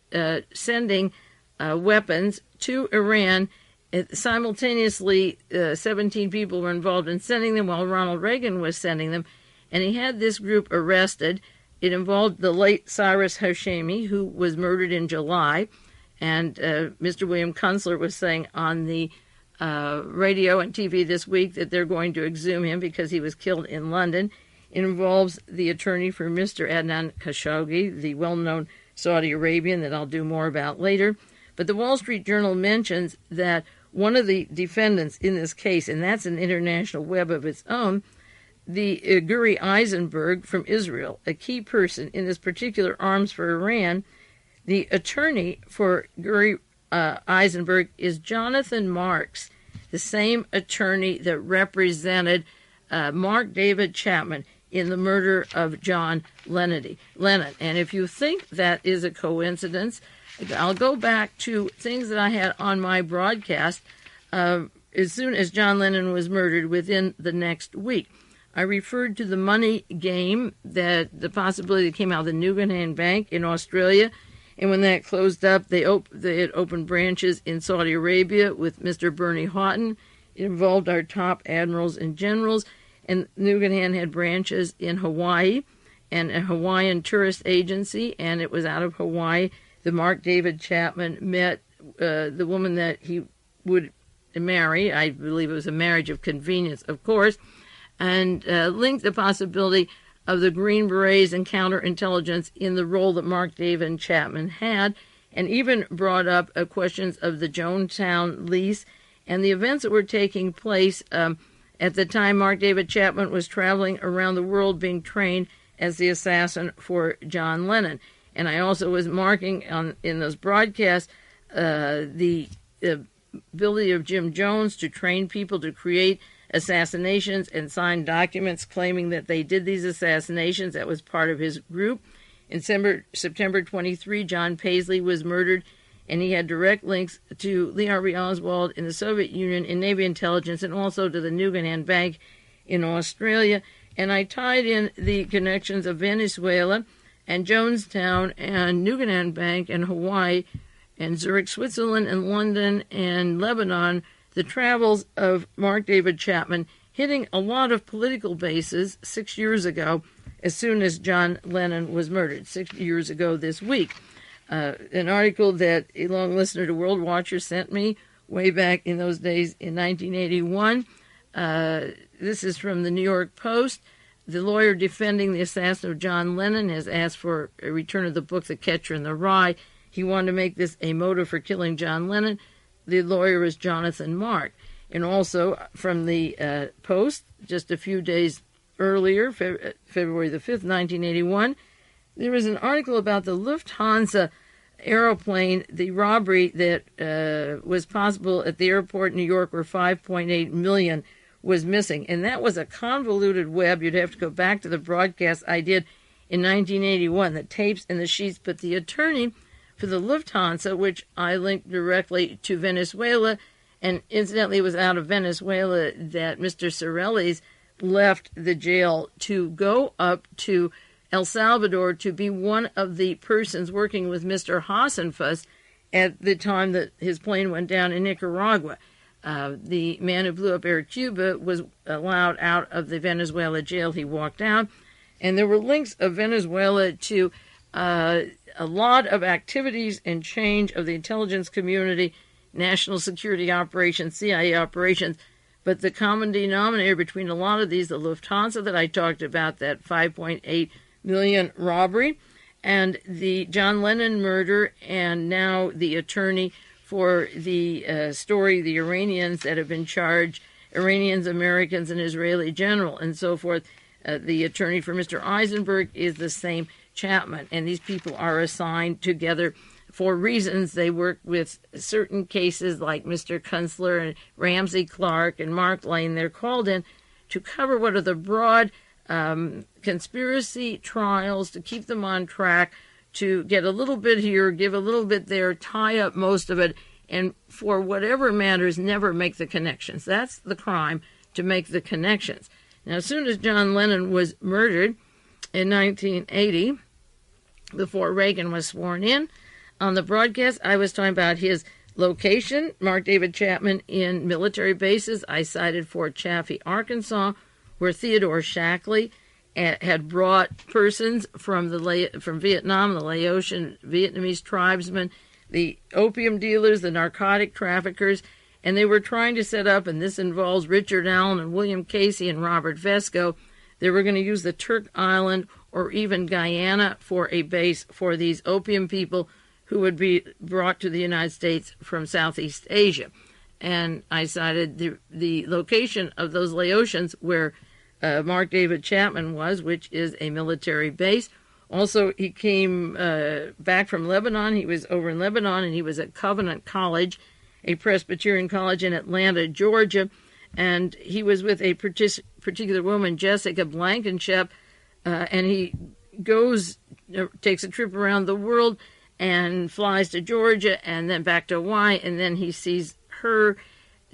sending weapons to Iran. Simultaneously, 17 people were involved in sending them while Ronald Reagan was sending them, and he had this group arrested, It involved the late Cyrus Hashemi, who was murdered in July, and Mr. William Kunstler was saying on the radio and TV this week that they're going to exhume him because he was killed in London. It involves the attorney for Mr. Adnan Khashoggi, the well-known Saudi Arabian that I'll do more about later. But the Wall Street Journal mentions that one of the defendants in this case, and that's an international web of its own, the Guri Eisenberg from Israel, a key person in this particular arms for Iran. The attorney for Guri Eisenberg is Jonathan Marks, the same attorney that represented Mark David Chapman in the murder of John Lennon. And if you think that is a coincidence, I'll go back to things that I had on my broadcast as soon as John Lennon was murdered within the next week. I referred to the money game, that the possibility that came out of the Guggenheim Bank in Australia, and when that closed up, they had opened branches in Saudi Arabia with Mr. Bernie Houghton. It involved our top admirals and generals, and Guggenheim had branches in Hawaii and a Hawaiian tourist agency, and it was out of Hawaii that Mark David Chapman met the woman that he would marry. I believe it was a marriage of convenience, of course, and linked the possibility of the Green Berets and counterintelligence in the role that Mark David Chapman had, and even brought up questions of the Jonestown lease and the events that were taking place at the time Mark David Chapman was traveling around the world being trained as the assassin for John Lennon. And I also was marking in those broadcasts the ability of Jim Jones to train people to create assassinations and sign documents claiming that they did these assassinations. That was part of his group. In September 23, John Paisley was murdered, and he had direct links to Lee Harvey Oswald in the Soviet Union in Navy intelligence, and also to the Guggenheim Bank in Australia. And I tied in the connections of Venezuela and Jonestown and Guggenheim Bank and Hawaii and Zurich, Switzerland, and London and Lebanon, the travels of Mark David Chapman hitting a lot of political bases 6 years ago, as soon as John Lennon was murdered, 6 years ago this week. An article that a long listener to World Watcher sent me way back in those days in 1981. This is from the New York Post. The lawyer defending the assassin of John Lennon has asked for a return of the book, The Catcher in the Rye. He wanted to make this a motive for killing John Lennon. The lawyer is Jonathan Mark. And also from the Post, just a few days earlier, February the 5th, 1981, there was an article about the Lufthansa aeroplane, the robbery that was possible at the airport in New York where $5.8 million was missing. And that was a convoluted web. You'd have to go back to the broadcast I did in 1981, the tapes and the sheets. But the attorney for the Lufthansa, which I linked directly to Venezuela, and incidentally it was out of Venezuela that Mr. Sorellis left the jail to go up to El Salvador to be one of the persons working with Mr. Hassenfuss at the time that his plane went down in Nicaragua. The man who blew up Air Cuba was allowed out of the Venezuela jail. He walked out, and there were links of Venezuela to a lot of activities and change of the intelligence community, national security operations, CIA operations. But the common denominator between a lot of these, the Lufthansa that I talked about, that 5.8 million robbery, and the John Lennon murder, and now the attorney for the story, the Iranians that have been charged, Iranians, Americans, and Israeli general, and so forth. The attorney for Mr. Eisenberg is the same Chapman, and these people are assigned together for reasons. They work with certain cases like Mr. Kunstler and Ramsey Clark and Mark Lane. They're called in to cover what are the broad conspiracy trials, to keep them on track, to get a little bit here, give a little bit there, tie up most of it, and for whatever matters, never make the connections. That's the crime, to make the connections. Now, as soon as John Lennon was murdered in 1980, before Reagan was sworn in, on the broadcast, I was talking about his location, Mark David Chapman, in military bases. I cited Fort Chaffee, Arkansas, where Theodore Shackley had brought persons from Vietnam, the Laotian Vietnamese tribesmen, the opium dealers, the narcotic traffickers, and they were trying to set up, and this involves Richard Allen and William Casey and Robert Vesco. They were going to use the Turk Island or even Guyana for a base for these opium people who would be brought to the United States from Southeast Asia. And I cited the location of those Laotians where Mark David Chapman was, which is a military base. Also, he came back from Lebanon. He was over in Lebanon, and he was at Covenant College, a Presbyterian college in Atlanta, Georgia. And he was with a particular woman, Jessica Blankenship, and he takes a trip around the world and flies to Georgia and then back to Hawaii, and then he sees her,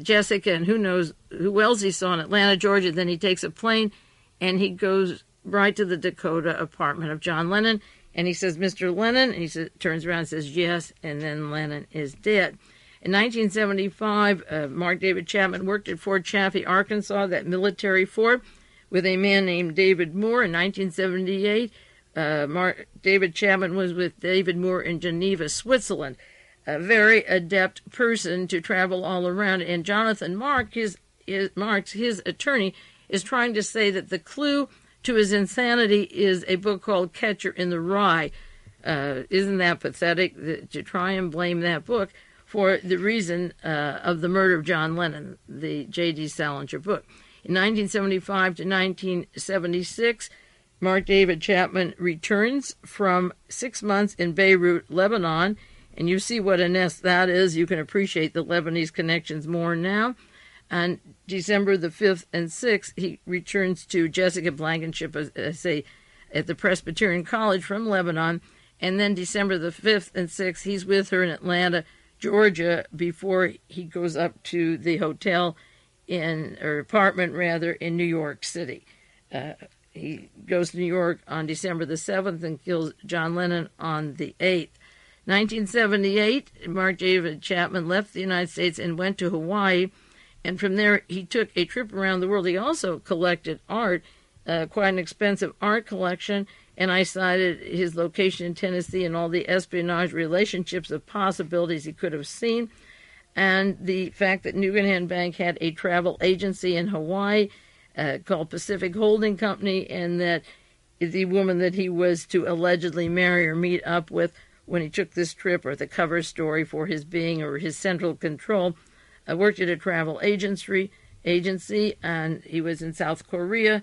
Jessica, and who knows who else he saw in Atlanta, Georgia. Then he takes a plane and he goes right to the Dakota apartment of John Lennon, and he says, "Mr. Lennon," and he turns around and says, "Yes," and then Lennon is dead. In 1975, Mark David Chapman worked at Fort Chaffee, Arkansas, that military fort, with a man named David Moore. In 1978, Mark David Chapman was with David Moore in Geneva, Switzerland, a very adept person to travel all around. And Jonathan Marks, his attorney, is trying to say that the clue to his insanity is a book called Catcher in the Rye. Isn't that pathetic to try and blame that book for the reason of the murder of John Lennon, the J.D. Salinger book? In 1975 to 1976, Mark David Chapman returns from 6 months in Beirut, Lebanon, and you see what a nest that is. You can appreciate the Lebanese connections more now. On December the 5th and 6th, he returns to Jessica Blankenship, at the Presbyterian College from Lebanon, and then December the 5th and 6th, he's with her in Atlanta, Georgia, before he goes up to the apartment in New York City. He goes to New York on December the 7th and kills John Lennon on the 8th. 1978, Mark David Chapman left the United States and went to Hawaii, and from there he took a trip around the world. He also collected art, quite an expensive art collection, and I cited his location in Tennessee and all the espionage relationships of possibilities he could have seen, and the fact that Guggenheim Bank had a travel agency in Hawaii called Pacific Holding Company, and that the woman that he was to allegedly marry or meet up with when he took this trip, or the cover story for his being or his central control, worked at a travel agency, and he was in South Korea,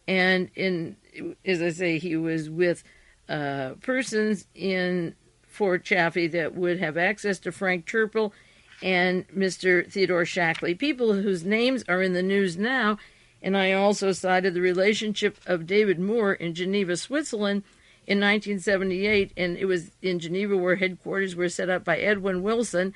and as I say, he was with persons in Fort Chaffee that would have access to Frank Churchill and Mr. Theodore Shackley, people whose names are in the news now. And I also cited the relationship of David Moore in Geneva, Switzerland in 1978, and it was in Geneva where headquarters were set up by Edwin Wilson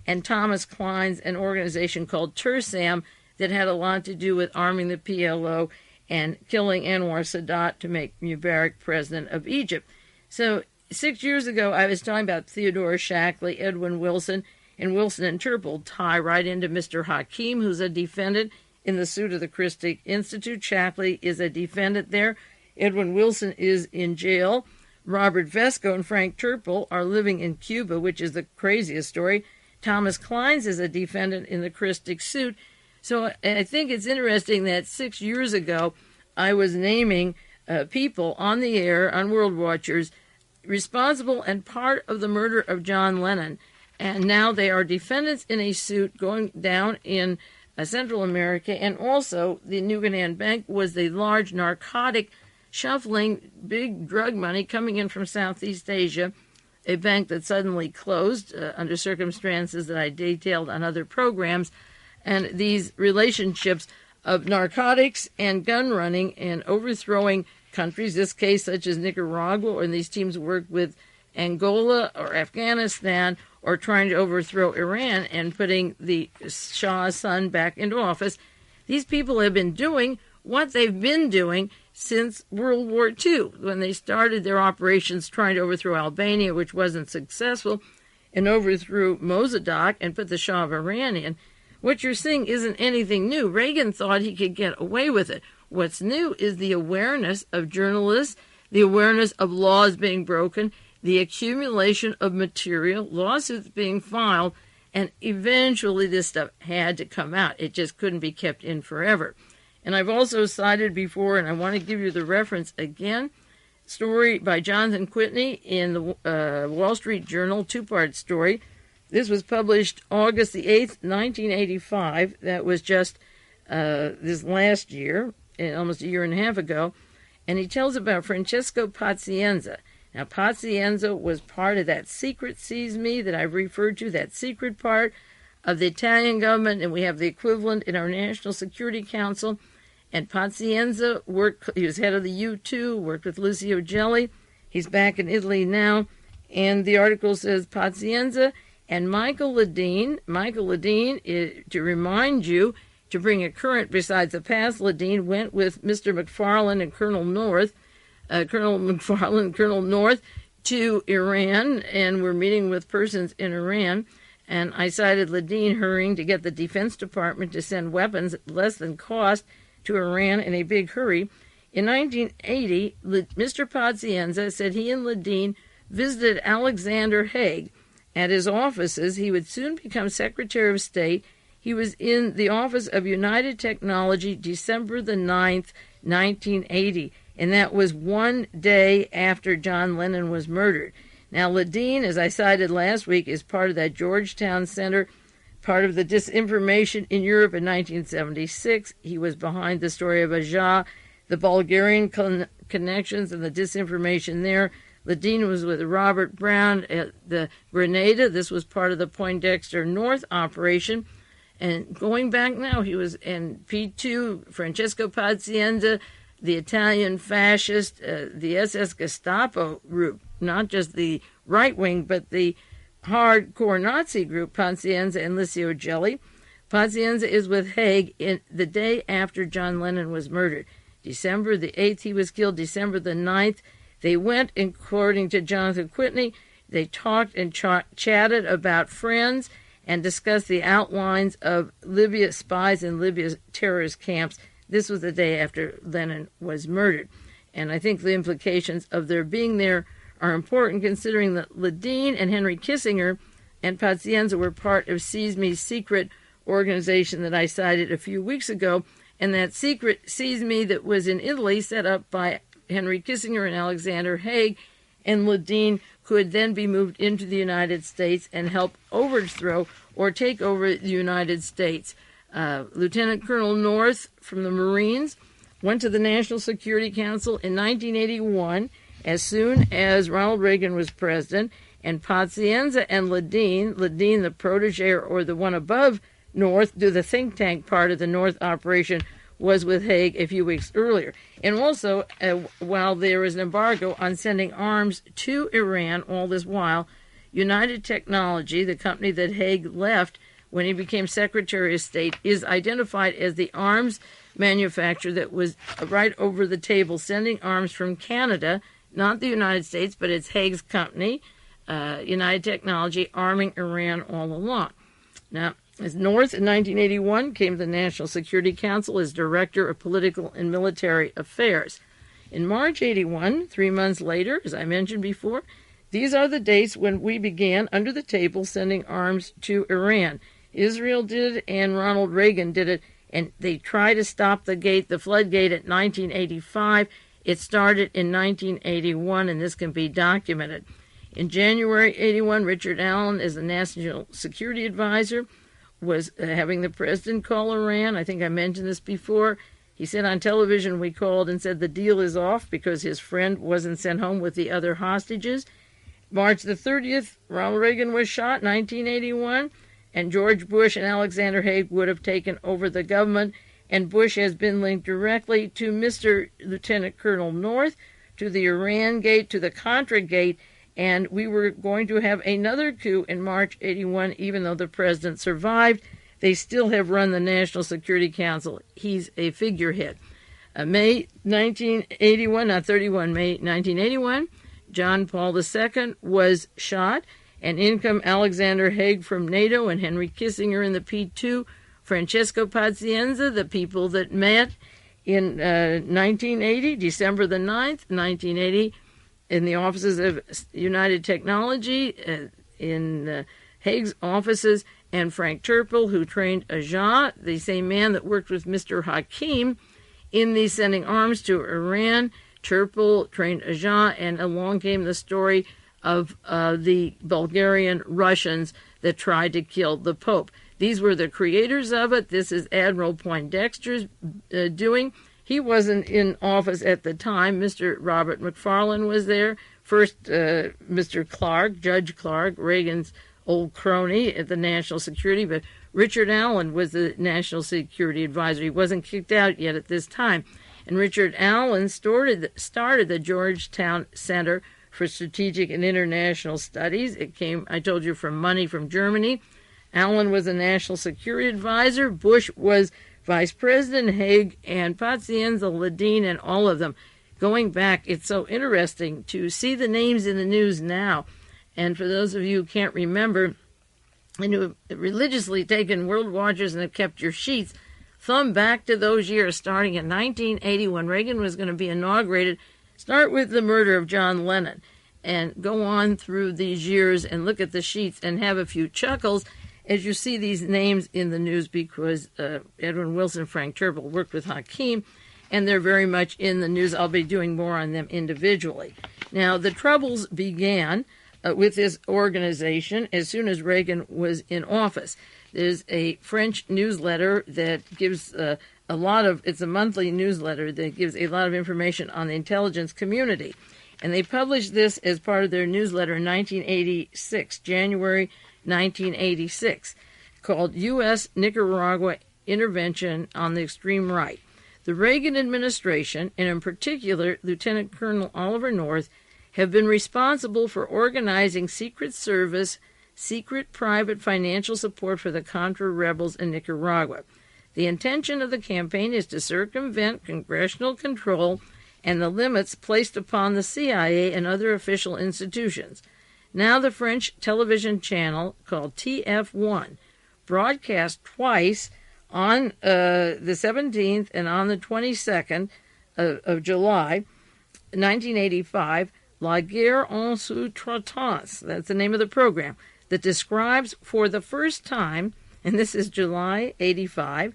and Thomas Cline's an organization called TERSAM that had a lot to do with arming the PLO and killing Anwar Sadat to make Mubarak president of Egypt. So 6 years ago, I was talking about Theodore Shackley, Edwin Wilson, and Wilson and Churchill tie right into Mr. Hakim, who's a defendant in the suit of the CHRISTIC Institute. Shackley is a defendant there. Edwin Wilson is in jail. Robert Vesco and Frank Churchill are living in Cuba, which is the craziest story. Thomas Clines is a defendant in the CHRISTIC suit. So I think it's interesting that 6 years ago, I was naming people on the air, on World Watchers, responsible and part of the murder of John Lennon. And now they are defendants in a suit going down in Central America. And also, the Guggenheim Bank was the large narcotic shuffling, big drug money coming in from Southeast Asia, a bank that suddenly closed under circumstances that I detailed on other programs. And these relationships of narcotics and gun running and overthrowing countries, this case such as Nicaragua, and these teams work with Angola or Afghanistan, or trying to overthrow Iran and putting the Shah's son back into office. These people have been doing what they've been doing since World War II, when they started their operations trying to overthrow Albania, which wasn't successful, and overthrew Mossadegh and put the Shah of Iran in. what you're seeing isn't anything new. Reagan thought he could get away with it. What's new is the awareness of journalists, the awareness of laws being broken, the accumulation of material, lawsuits being filed, and eventually this stuff had to come out. It just couldn't be kept in forever. And I've also cited before, and I want to give you the reference again, story by Jonathan Whitney in the Wall Street Journal, two-part story. This was published August the 8th, 1985. That was just this last year, almost a year and a half ago. And he tells about Francesco Pazienza. Now, Pazienza was part of that secret seize me that I've referred to, that secret part of the Italian government, and we have the equivalent in our National Security Council. And Pazienza he was head of the U2, worked with Lucio Gelli. He's back in Italy now. And the article says Pazienza and Michael LEDEEN. Michael LEDEEN, to remind you, to bring it current besides the past, LEDEEN went with Mr. McFarlane and Colonel North, Colonel McFarlane and Colonel North to Iran, and we're meeting with persons in Iran. And I cited LEDEEN hurrying to get the Defense Department to send weapons at less than cost to Iran in a big hurry. In 1980, Mr. Pazienza said he and LEDEEN visited Alexander Haig at his offices. He would soon become Secretary of State. He was in the office of United Technology December the 9th, 1980, and that was one day after John Lennon was murdered. Now, LEDEEN, as I cited last week, is part of that Georgetown Center, part of the disinformation in Europe in 1976. He was behind the story of Agee, the Bulgarian connections and the disinformation there. LEDEEN was with Robert Brown at the Grenada. This was part of the Poindexter North operation. And going back now, he was in P2, Francesco Pazienza, the Italian fascist, the SS Gestapo group, not just the right wing, but the hardcore Nazi group, Pazienza and Lucio Gelli. Pazienza is with Haig in the day after John Lennon was murdered. December the 8th, he was killed. December the 9th, they went, according to Jonathan Whitney, they talked and chatted about friends and discussed the outlines of Libya spies in Libya's terrorist camps. This was the day after Lennon was murdered. And I think the implications of their being there are important, considering that LEDEEN and Henry Kissinger and Pazienza were part of Seize Me's secret organization that I cited a few weeks ago. And that secret Seize Me that was in Italy, set up by Henry Kissinger and Alexander Haig, and LEDEEN could then be moved into the United States and help overthrow or take over the United States. Lieutenant Colonel North from the Marines went to the National Security Council in 1981 as soon as Ronald Reagan was president, and Pazienza and LEDEEN, the protege or the one above North, do the think tank part of the North operation, was with Haig a few weeks earlier. And also, while there was an embargo on sending arms to Iran all this while, United Technology, the company that Haig left when he became Secretary of State, is identified as the arms manufacturer that was right over the table sending arms from Canada, not the United States, but it's Haig's company, United Technology, arming Iran all along. Now, as North in 1981 came to the National Security Council as Director of Political and Military Affairs. In March 81, 3 months later, as I mentioned before, these are the dates when we began under the table sending arms to Iran. Israel did it and Ronald Reagan did it, and they tried to stop the floodgate at 1985. It started in 1981, and this can be documented. In January 81, Richard Allen, as the National Security Advisor, was having the president call Iran. I think I mentioned this before. He said on television, we called and said the deal is off because his friend wasn't sent home with the other hostages. March the 30th, Ronald Reagan was shot, 1981, and George Bush and Alexander Haig would have taken over the government, and Bush has been linked directly to Mr. Lieutenant Colonel North, to the Iran Gate, to the Contragate, and we were going to have another coup in March 81, even though the president survived. They still have run the National Security Council. He's a figurehead. May 1981, not 31, May 1981, John Paul II was shot, and in come Alexander Haig from NATO and Henry Kissinger in the P2 Francesco PAZDIENZA, the people that met in 1980, December the 9th, 1980, in the offices of United Technology, in Haig's offices, and Frank Turpel, who trained Agee, the same man that worked with Mr. Hakim in the sending arms to Iran. Turpel trained Agee, and along came the story of the Bulgarian Russians that tried to kill the Pope. These were the creators of it. This is Admiral Poindexter's doing. He wasn't in office at the time. Mr. Robert McFarlane was there. First, Mr. Clark, Judge Clark, Reagan's old crony at the National Security, but Richard Allen was the National Security Advisor. He wasn't kicked out yet at this time. And Richard Allen started the Georgetown Center for Strategic and International Studies. It came, I told you, from money from Germany. Allen was a National Security Advisor. Bush was Vice President. Haig and PAZDIENZA, LEDEEN, and all of them. Going back, it's so interesting to see the names in the news now. And for those of you who can't remember, and who have religiously taken world watches and have kept your sheets, thumb back to those years, starting in 1980 when Reagan was going to be inaugurated. Start with the murder of John Lennon and go on through these years and look at the sheets and have a few chuckles as you see these names in the news, because Edwin Wilson, Frank Turpel worked with Hakim, and they're very much in the news. I'll be doing more on them individually. Now, the troubles began with this organization as soon as Reagan was in office. There's a French newsletter that gives it's a monthly newsletter that gives a lot of information on the intelligence community. And they published this as part of their newsletter in 1986, January 1986, called U.S. Nicaragua Intervention on the Extreme Right. The Reagan administration, and in particular Lieutenant Colonel Oliver North, have been responsible for organizing Secret Service, secret private financial support for the Contra rebels in Nicaragua. The intention of the campaign is to circumvent congressional control and the limits placed upon the CIA and other official institutions. Now the French television channel called TF1 broadcast twice on the 17th and on the 22nd of July, 1985, La Guerre en sous-traitance, that's the name of the program, that describes for the first time, and this is July 85,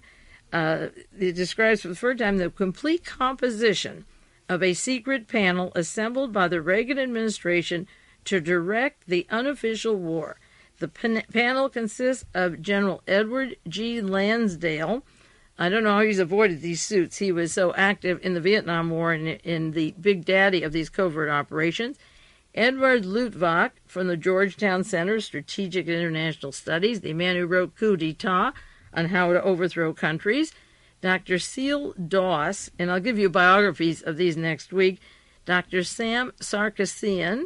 it describes for the first time the complete composition of a secret panel assembled by the Reagan administration to direct the unofficial war. The panel consists of General Edward G. Lansdale. I don't know how he's avoided these suits. He was so active in the Vietnam War and in the big daddy of these covert operations. Edward Luttwak from the Georgetown Center, Strategic and International Studies, the man who wrote Coup d'etat on how to overthrow countries. Dr. Seal Doss, and I'll give you biographies of these next week. Dr. Sam Sarkisian,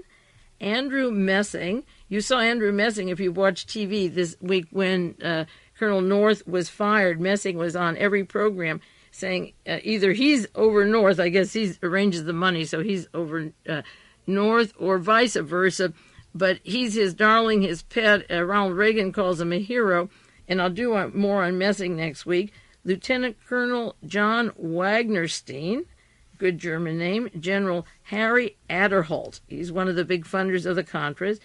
Andrew Messing. You saw Andrew Messing if you watched TV this week when Colonel North was fired. Messing was on every program saying either he's over North, I guess he arranges the money, so he's over North, or vice versa, but he's his darling, his pet. Ronald Reagan calls him a hero, and I'll do more on Messing next week. Lieutenant Colonel John Wagnerstein, good German name. General Harry Aderholt, he's one of the big funders of the Contras.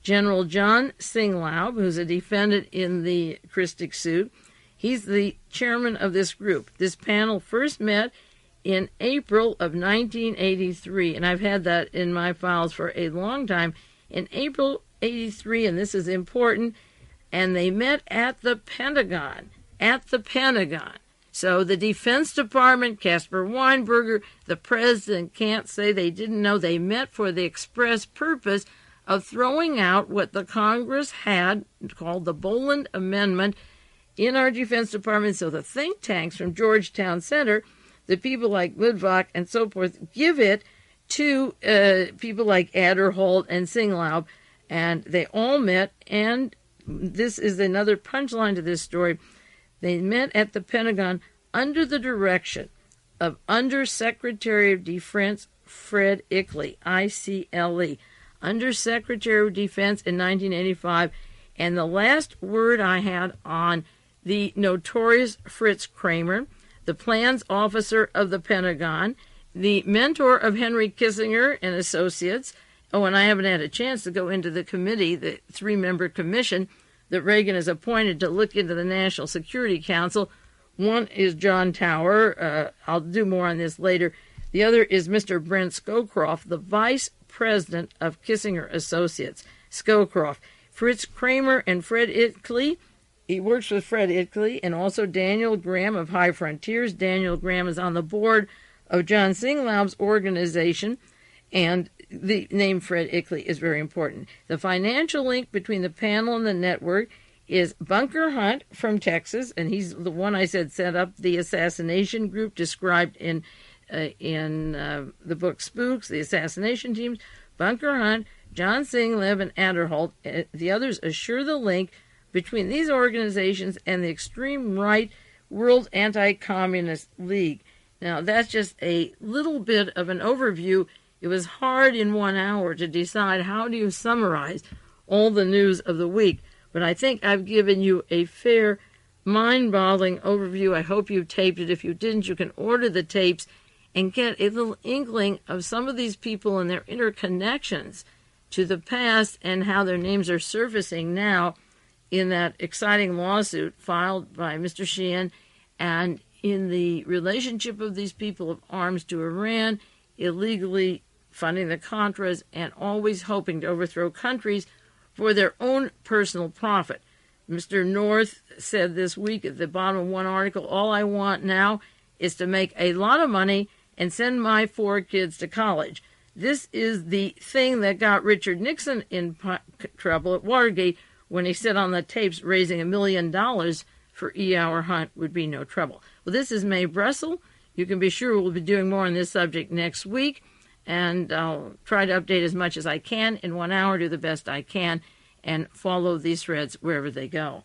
General John SINGLAUB, who's a defendant in the CHRISTIC suit. He's the chairman of this group. This panel first met in April of 1983, and I've had that in my files for a long time. In April 83, and this is important, and they met at the Pentagon. So the Defense Department, Caspar Weinberger, the president can't say they didn't know. They met for the express purpose of throwing out what the Congress had called the Boland Amendment in our Defense Department. So the think tanks from Georgetown Center, the people like Luttwak and so forth, give it to people like Aderholt and SINGLAUB, and they all met, and this is another punchline to this story. They met at the Pentagon under the direction of Undersecretary of Defense Fred Ickley, ICLE, Undersecretary of Defense in 1985, and the last word I had on the notorious Fritz Kramer, the plans officer of the Pentagon, the mentor of Henry Kissinger and Associates. Oh, and I haven't had a chance to go into the committee, the 3-member commission that Reagan has appointed to look into the National Security Council. One is John Tower. I'll do more on this later. The other is Mr. Brent Scowcroft, the vice president of Kissinger Associates. Scowcroft. Fritz Kramer and Fred Ickley. He works with Fred Ickley, and also Daniel Graham of High Frontiers. Daniel Graham is on the board of John Singlaub's organization, and the name Fred Ickley is very important. The financial link between the panel and the network is Bunker Hunt from Texas, and he's the one I said set up the assassination group described in the book Spooks, the assassination teams. Bunker Hunt, John Singlaub, and Aderholt. The others assure the link between these organizations and the extreme right World Anti-Communist League. Now, that's just a little bit of an overview. It was hard in 1 hour to decide how do you summarize all the news of the week, but I think I've given you a fair, mind-boggling overview. I hope you taped it. If you didn't, you can order the tapes and get a little inkling of some of these people and their interconnections to the past and how their names are surfacing now in that exciting lawsuit filed by Mr. Sheehan, and in the relationship of these people of arms to Iran, illegally funding the Contras, and always hoping to overthrow countries for their own personal profit. Mr. North said this week at the bottom of one article, all I want now is to make a lot of money and send my 4 kids to college. This is the thing that got Richard Nixon in trouble at Watergate, when he said on the tapes raising $1 million for E. Hour Hunt would be no trouble. Well, this is Mae Brussell. You can be sure we'll be doing more on this subject next week, and I'll try to update as much as I can in 1 hour, do the best I can, and follow these threads wherever they go.